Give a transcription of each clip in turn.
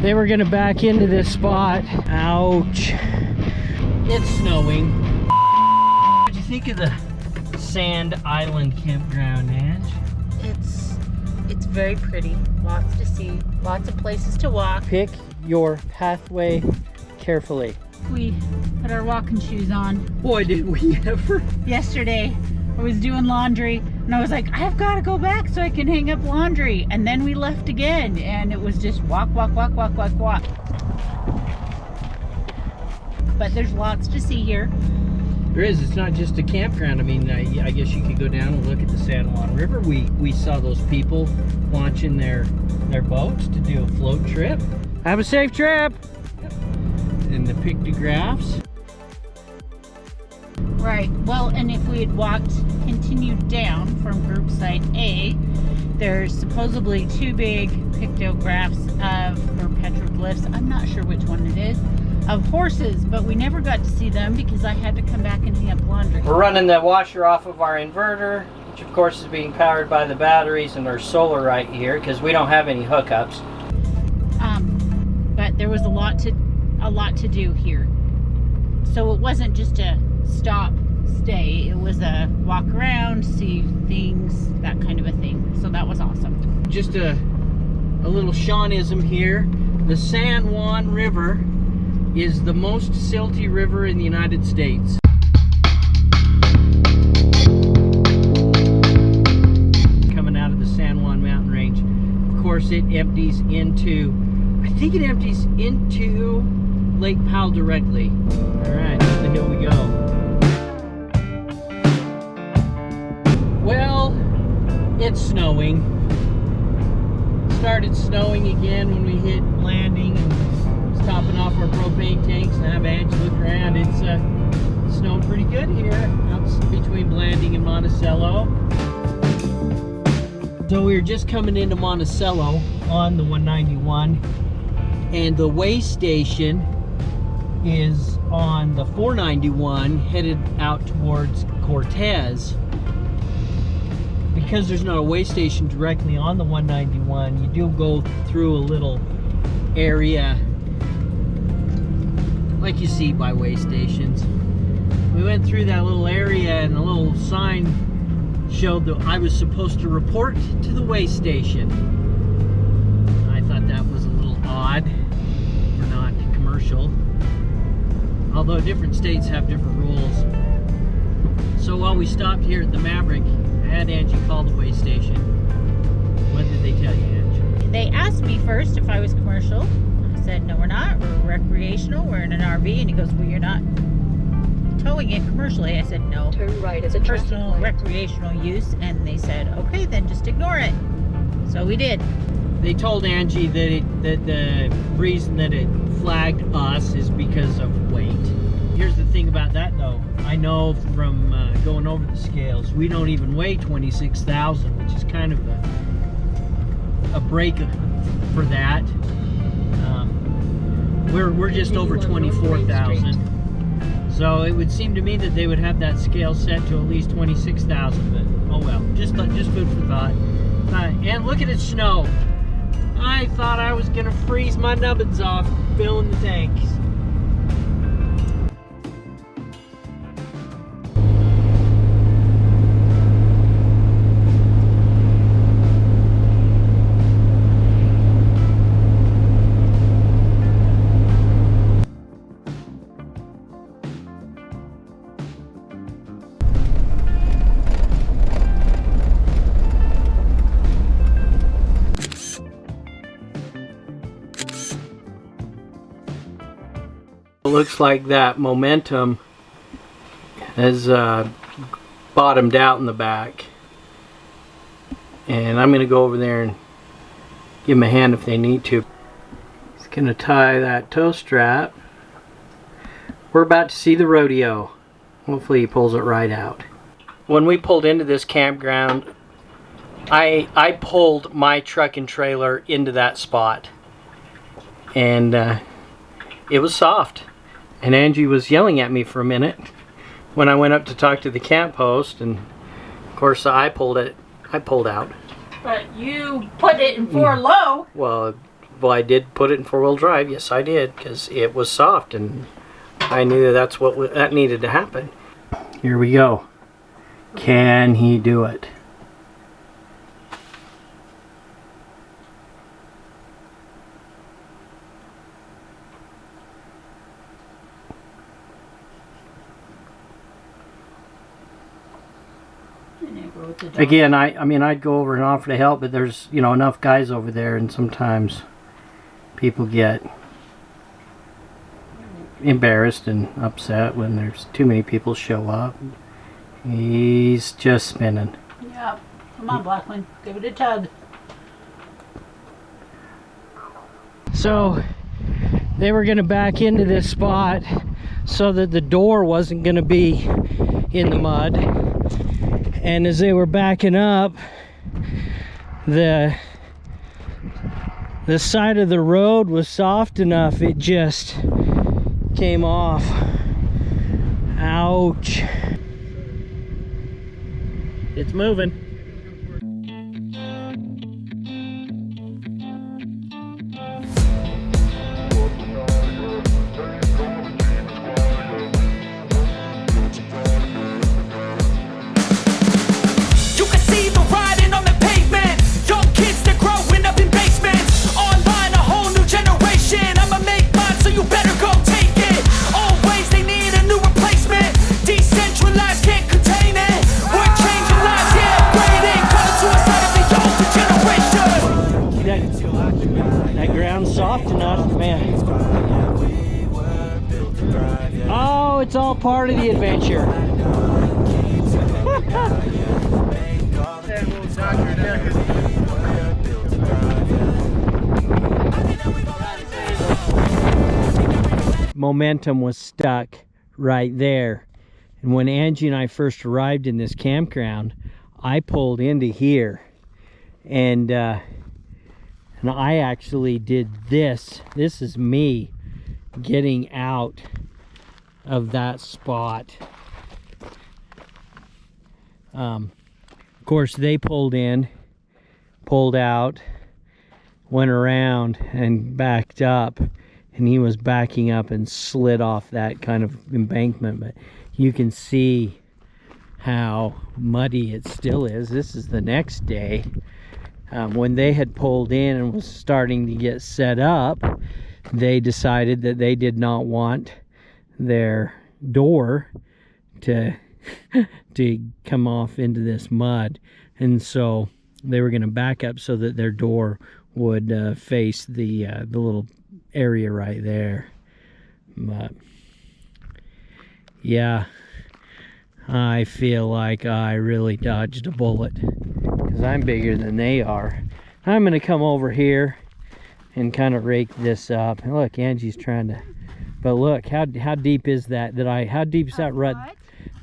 They were gonna back into this spot. Ouch. It's snowing. What do you think of the Sand Island Campground, Ange? It's very pretty. Lots to see. Lots of places to walk. Pick your pathway carefully. We put our walking shoes on. Boy, did we ever. Yesterday, I was doing laundry and I was like, I've got to go back so I can hang up laundry. And then we left again and it was just walk, walk, walk, walk, walk, walk. But there's lots to see here. There is. It's not just a campground. I mean, I guess you could go down and look at the San Juan River. We saw those people launching their boats to do a float trip. Have a safe trip. And the pictographs. Right. Well, and if we had continued down from group site A, there's supposedly 2 big pictographs or petroglyphs. I'm not sure which one it is. Of horses, but we never got to see them because I had to come back and hang up laundry. We're running the washer off of our inverter, which of course is being powered by the batteries and our solar right here because we don't have any hookups. But there was a lot to do here. So it wasn't just a stop, stay. It was a walk around, see things, that kind of a thing. So that was awesome. Just a little Seanism here. The San Juan River is the most silty river in the United States. Coming out of the San Juan mountain range. Of course, it empties into, I think it empties into Lake Powell directly. All right, up the hill we go. Well, it's snowing. It started snowing again when we hit landing and topping off our propane tanks and have Angie look around. It's snowing pretty good here out between Blanding and Monticello. So we were just coming into Monticello on the 191 and the way station is on the 491 headed out towards Cortez. Because there's not a way station directly on the 191, you do go through a little area like you see by way stations. We went through that little area and a little sign showed that I was supposed to report to the way station. I thought that was a little odd for not commercial. Although different states have different rules. So while we stopped here at the Maverick, I had Angie call the way station. What did they tell you, Angie? They asked me first if I was commercial. I said, no, we're not. We're recreational. We're in an RV. And he goes, well, you're not towing it commercially. I said, no. Turn right as a personal recreational use. And they said, okay, then just ignore it. So we did. They told Angie that the reason that it flagged us is because of weight. Here's the thing about that, though. I know from going over the scales, we don't even weigh 26,000, which is kind of a break for that. We're just over 24,000. So it would seem to me that they would have that scale set to at least 26,000, but oh well, just food for thought. And look at it snow. I thought I was gonna freeze my nubbins off filling the tanks. It looks like that momentum has bottomed out in the back, and I'm going to go over there and give them a hand if they need to. It's going to tie that tow strap. We're about to see the rodeo. Hopefully he pulls it right out. When we pulled into this campground, I pulled my truck and trailer into that spot, and it was soft. And Angie was yelling at me for a minute when I went up to talk to the camp host, and of course I pulled out. But you put it in 4 low. Well, Well, I did put it in 4-wheel drive. Yes, I did, because it was soft, and I knew that's what that needed to happen. Here we go. Can he do it? Again, I mean, I'd go over and offer to help, but there's, you know, enough guys over there, and sometimes people get embarrassed and upset when there's too many people show up. He's just spinning. Yep. Come on, Blackman. Give it a tug. So they were going to back into this spot so that the door wasn't going to be in the mud. And as they were backing up, the side of the road was soft enough, it just came off. Ouch. It's moving. That ground's soft enough, man. Oh, it's all part of the adventure. Momentum was stuck right there. And when Angie and I first arrived in this campground, I pulled into here. And I actually did this. This is me getting out of that spot. Of course, they pulled in, pulled out, went around and backed up, and he was backing up and slid off that kind of embankment. But you can see how muddy it still is. This is the next day. When they had pulled in and was starting to get set up, they decided that they did not want their door to come off into this mud, and so they were going to back up so that their door would face the little area right there. But yeah, I feel like I really dodged a bullet, because I'm bigger than they are. I'm going to come over here and kind of rake this up. And look, Angie's trying to, but look, how deep is that? How deep is that rut?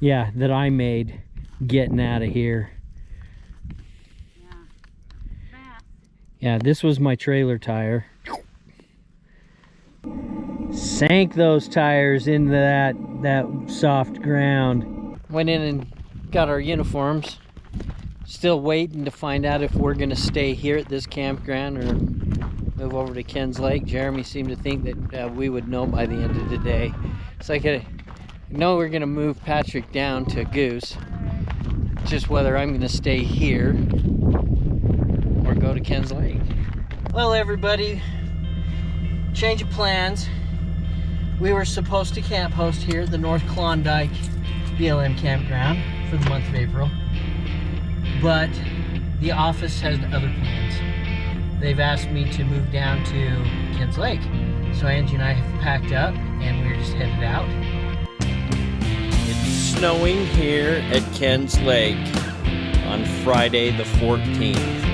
Yeah, that I made getting out of here. Yeah, this was my trailer tire. Sank those tires into that soft ground. Went in and got our uniforms. Still waiting to find out if we're gonna stay here at this campground or move over to Ken's Lake. Jeremy seemed to think that we would know by the end of the day. So I know we're gonna move Patrick down to Goose. Just whether I'm gonna stay here or go to Ken's Lake. Well, everybody, change of plans. We were supposed to camp host here at the North Klondike BLM Campground for the month of April, but the office has other plans. They've asked me to move down to Ken's Lake. So Angie and I have packed up and we're just headed out. It's snowing here at Ken's Lake on Friday the 14th.